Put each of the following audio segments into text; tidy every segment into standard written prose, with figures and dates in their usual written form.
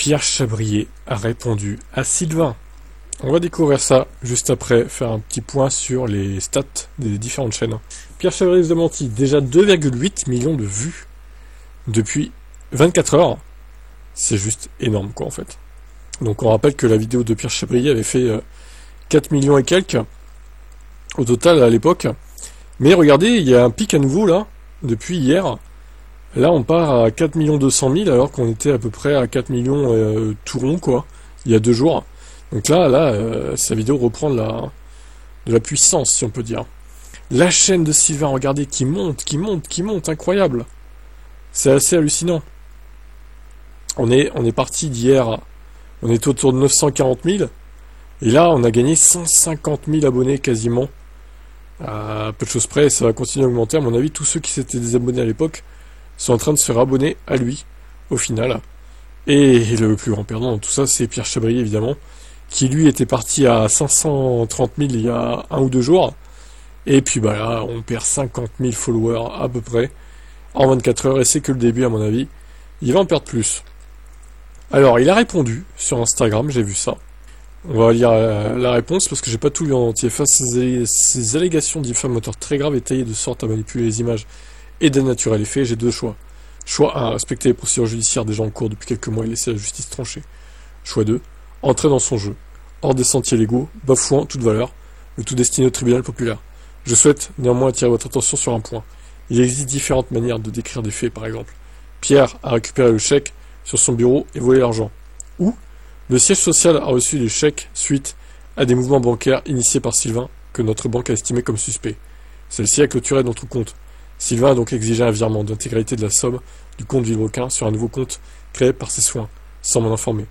Pierre Chabrier a répondu à Sylvain. On va découvrir ça juste après, faire un petit point sur les stats des différentes chaînes. Pierre Chabrier vous a menti, déjà 2,8 millions de vues depuis 24 heures. C'est juste énorme quoi en fait. Donc on rappelle que la vidéo de Pierre Chabrier avait fait 4 millions et quelques au total à l'époque. Mais regardez, il y a un pic à nouveau là, depuis hier. Là on part à 4 200 000 alors qu'on était à peu près à 4 millions tout rond quoi, il y a 2 jours. Donc là, sa vidéo reprend de la puissance si on peut dire. La chaîne de Sylvain, regardez, qui monte, incroyable. C'est assez hallucinant. On est parti d'hier, on est autour de 940 000. Et là, on a gagné 150 000 abonnés quasiment. À peu de choses près, ça va continuer à augmenter. À mon avis, tous ceux qui s'étaient désabonnés à l'époque sont en train de se rabonner à lui, au final. Et le plus grand perdant dans tout ça, c'est Pierre Chabrier, évidemment, qui lui était parti à 530 000 il y a 1 ou 2 jours. Et puis bah là, on perd 50 000 followers à peu près en 24 heures, et c'est que le début à mon avis. Il va en perdre plus. Alors, il a répondu sur Instagram, j'ai vu ça. On va lire la réponse parce que j'ai pas tout lu en entier. Face à ces allégations diffamatoires très graves et taillées de sorte à manipuler les images et dénaturer les faits, j'ai 2 choix. Choix 1, respecter les procédures judiciaires déjà en cours depuis quelques mois et laisser la justice trancher. Choix 2, entrer dans son jeu, hors des sentiers légaux, bafouant toute valeur, le tout destiné au tribunal populaire. Je souhaite néanmoins attirer votre attention sur un point. Il existe différentes manières de décrire des faits, par exemple. Pierre a récupéré le chèque sur son bureau et volé l'argent. Ou le siège social a reçu des chèques suite à des mouvements bancaires initiés par Sylvain que notre banque a estimé comme suspect. Celle-ci a clôturé notre compte. Sylvain a donc exigé un virement d'intégralité de la somme du compte Villebrequin sur un nouveau compte créé par ses soins, sans m'en informer.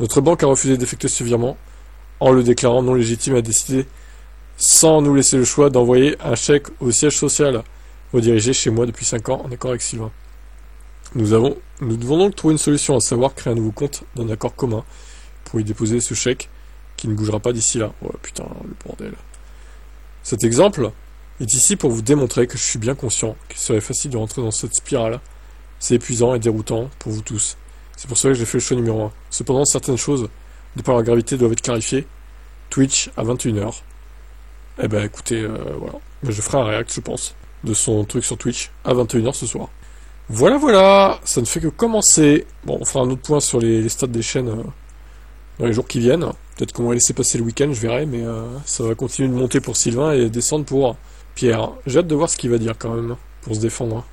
Notre banque a refusé d'effectuer ce virement en le déclarant non légitime et a décidé, sans nous laisser le choix, d'envoyer un chèque au siège social redirigé chez moi depuis 5 ans en accord avec Sylvain. Nous devons donc trouver une solution, à savoir créer un nouveau compte d'un accord commun pour y déposer ce chèque qui ne bougera pas d'ici là. Oh putain, le bordel. Cet exemple est ici pour vous démontrer que je suis bien conscient qu'il serait facile de rentrer dans cette spirale. C'est épuisant et déroutant pour vous tous. C'est pour cela que j'ai fait le choix numéro 1. Cependant, certaines choses, de par leur gravité, doivent être clarifiées. Twitch à 21h. Eh ben écoutez, voilà. Je ferai un react, je pense, de son truc sur Twitch à 21h ce soir. Voilà, ça ne fait que commencer. Bon, on fera un autre point sur les stats des chaînes dans les jours qui viennent. Peut-être qu'on va laisser passer le week-end, je verrai, mais ça va continuer de monter pour Sylvain et descendre pour Pierre. J'ai hâte de voir ce qu'il va dire quand même, pour se défendre.